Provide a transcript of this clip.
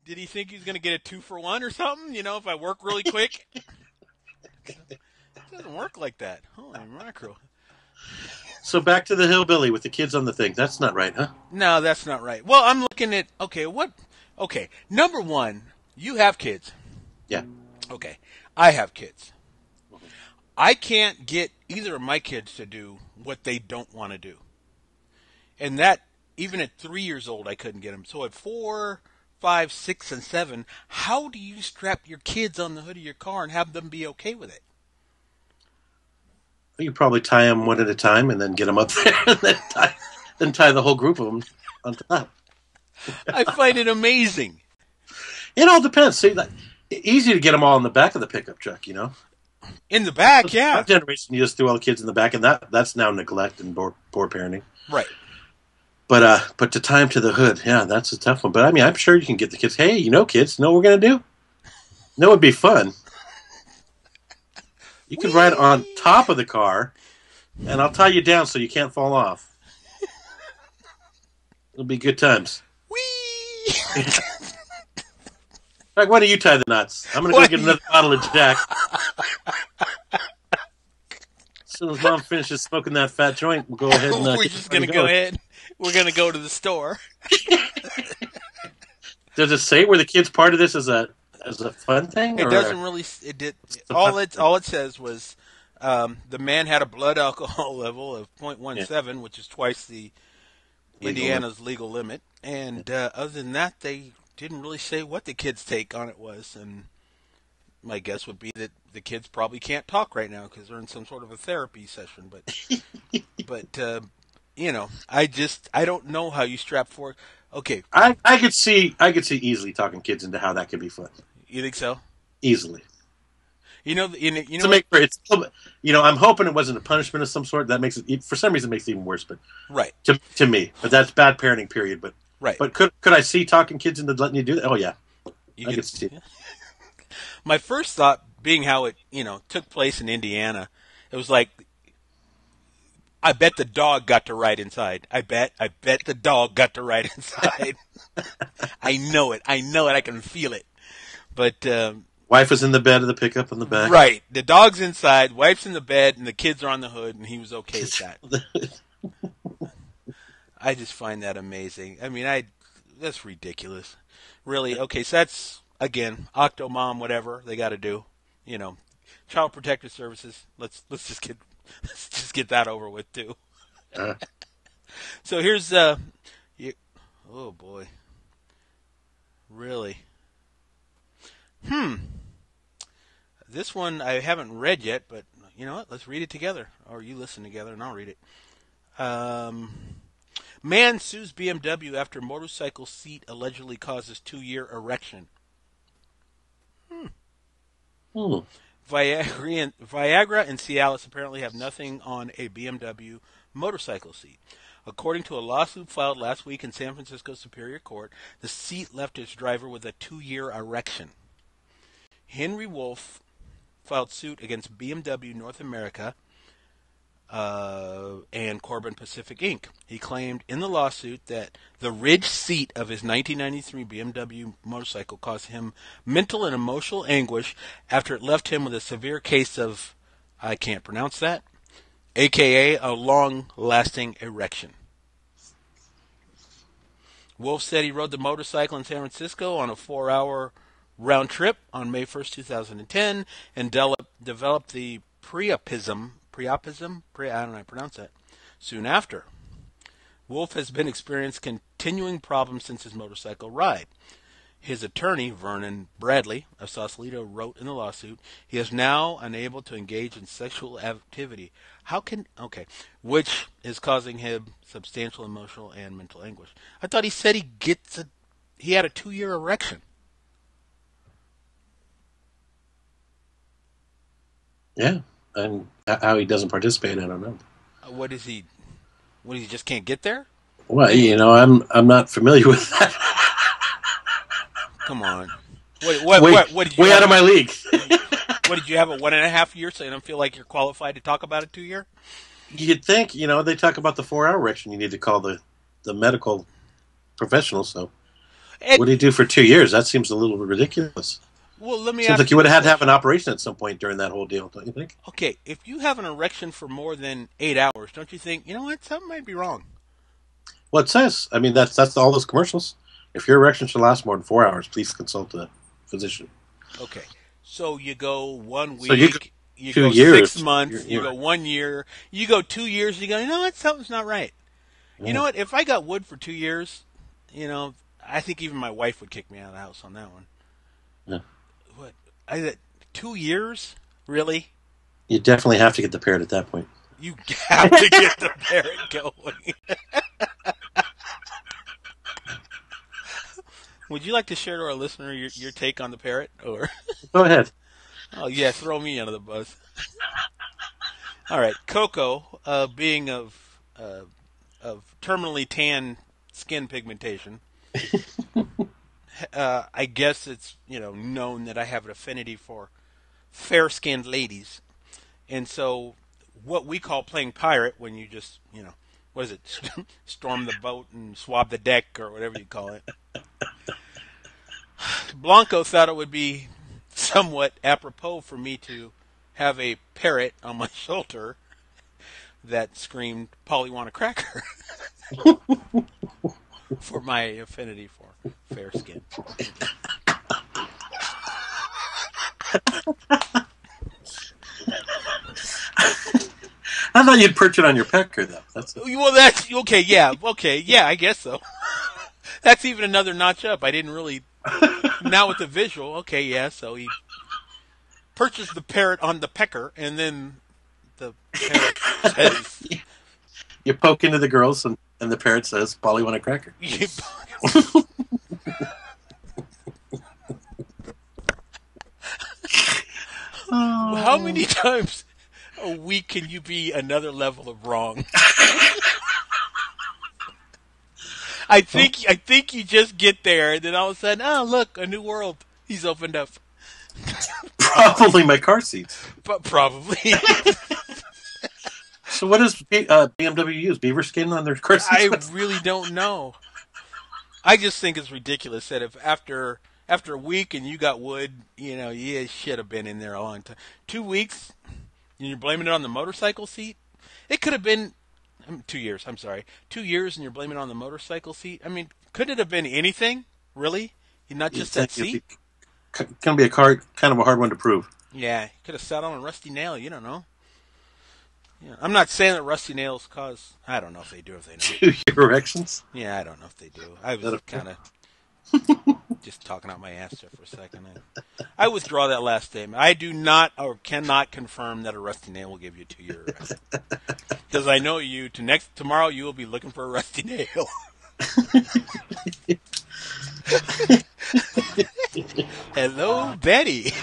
Did he think he was going to get a 2-for-1 or something? If I work really quick? It doesn't work like that. Holy mackerel. So back to the hillbilly with the kids on the thing. That's not right, huh? No, that's not right. Well, I'm looking at, okay, what? Okay, number one, you have kids. Yeah. Okay, I have kids. I can't get either of my kids to do what they don't want to do. And that, even at 3 years old, I couldn't get them. So at 4, 5, 6, and 7, how do you strap your kids on the hood of your car and have them be okay with it? You probably tie them one at a time and then get them up there and then tie the whole group of them on top. I find it amazing. It all depends. See, easy to get them all in the back of the pickup truck, In the back, yeah. That generation, you just threw all the kids in the back, and that's now neglect and poor parenting. Right. But to tie them to the hood, yeah, that's a tough one. But I mean, I'm sure you can get the kids. Hey, kids, know what we're gonna do? No, it'd be fun. You could ride on top of the car, and I'll tie you down so you can't fall off. It'll be good times. Whee! Why don't you tie the nuts? I'm going to go get another bottle of Jack. As soon as Mom finishes smoking that fat joint, we'll go ahead and... We're just going to go ahead. We're going to go to the store. Does it say where the kids part of this as a fun thing? It doesn't really. It did. All it says was the man had a blood alcohol level of 0.17, which is twice the Indiana's legal limit. And other than that, they didn't really say what the kids' take on it was. And my guess would be that the kids probably can't talk right now because they're in some sort of a therapy session. But I don't know how you strap for. Okay, I could see easily talking kids into how that could be fun. You think so? Easily. To make for it's. I'm hoping it wasn't a punishment of some sort. That makes it, for some reason, it makes it even worse. But right to me, but that's bad parenting. Period. But right. But could I see talking kids into letting you do that? Oh yeah, I could see. My first thought being how it took place in Indiana, it was like, I bet the dog got to ride inside. I bet the dog got to ride inside. I know it. I can feel it. But wife was in the bed of the pickup in the back. Right. The dog's inside, wife's in the bed, and the kids are on the hood, and he was okay with that. I just find that amazing. I mean, that's ridiculous. Really? Okay, so that's, again, Octomom, whatever they got to do. Child Protective Services. Let's just get that over with too. So here's oh boy. Really? This one I haven't read yet, but you know what? Let's read it together. Or you listen together and I'll read it. Man sues BMW after motorcycle seat allegedly causes 2-year erection. Viagra and Cialis apparently have nothing on a BMW motorcycle seat. According to a lawsuit filed last week in San Francisco Superior Court, the seat left its driver with a 2-year erection. Henry Wolf filed suit against BMW North America and Corbin Pacific Inc. He claimed in the lawsuit that the ridge seat of his 1993 BMW motorcycle caused him mental and emotional anguish after it left him with a severe case of, I can't pronounce that, aka a long-lasting erection. Wolf said he rode the motorcycle in San Francisco on a 4-hour round trip on May 1st, 2010, and developed the priapism, I don't know how to pronounce that, soon after. Wolf has been experiencing continuing problems since his motorcycle ride. His attorney, Vernon Bradley of Sausalito, wrote in the lawsuit, he is now unable to engage in sexual activity. Which is causing him substantial emotional and mental anguish. I thought he said he had a 2-year erection. Yeah, and how he doesn't participate, I don't know. What is he just can't get there? Well, I'm not familiar with that. Come on. What did you way out of my league. What did you have, a 1.5 year, so you don't feel like you're qualified to talk about a 2-year? You'd think, they talk about the 4-hour erection. You need to call the medical professional, so. And, What do you do for 2 years? That seems a little ridiculous. well, let me Seems ask like you you would this have had to have question. an operation at some point during that whole deal, don't you think? Okay, if you have an erection for more than 8 hours, don't you think, you know what, something might be wrong? Well, it says. I mean, that's all those commercials. If your erection should last more than 4 hours, please consult a physician. Okay, so you go one So you go week, you two go six years. months, you go 1 year, you go 2 years, you go, you know what, something's not right. You know Yeah. what, if I got wood for 2 years, I think even my wife would kick me out of the house on that one. Yeah. What? 2 years? Really? You definitely have to get the parrot at that point. You have to get the parrot going. Would you like to share to our listener your take on the parrot? Or Go ahead. oh yeah, throw me under the bus. All right, Coco, being of terminally tan skin pigmentation, I guess it's known that I have an affinity for fair-skinned ladies, and so what we call playing pirate when you just what is it, storm the boat and swab the deck or whatever you call it. Blanco thought it would be somewhat apropos for me to have a parrot on my shoulder that screamed, "Polly want a cracker?" for my affinity for fair skin. I thought you'd perch it on your pecker, though. Well, that's okay. Yeah, okay. Yeah, I guess so. That's even another notch up. I didn't really. Now with the visual, okay, yeah. So he purchased the parrot on the pecker, and then the parrot says, You poke into the girls, and the parrot says, "Polly want a cracker?" How many times a week can you be another level of wrong? I think you just get there, and then all of a sudden, oh look, a new world he's opened up. Probably my car seats. But probably. So what does BMW use? Beaver skin on their car seats? I really don't know. I just think it's ridiculous that if after a week and you got wood, you should have been in there a long time. 2 weeks, and you're blaming it on the motorcycle seat. It could have been 2 years. I'm sorry, 2 years, and you're blaming it on the motorcycle seat. I mean, couldn't it have been anything? Really? Not just that seat? Going to be a car, kind of a hard one to prove. Yeah, could have sat on a rusty nail. You don't know. Yeah, I'm not saying that rusty nails cause. I don't know if they do. If they know. 2 year erections. Yeah, I don't know if they do. I was kind of just talking out my ass there for a second. I withdraw that last statement. I do not or cannot confirm that a rusty nail will give you a 2-year arrest. Because I know you. Tomorrow you will be looking for a rusty nail. Hello, Betty.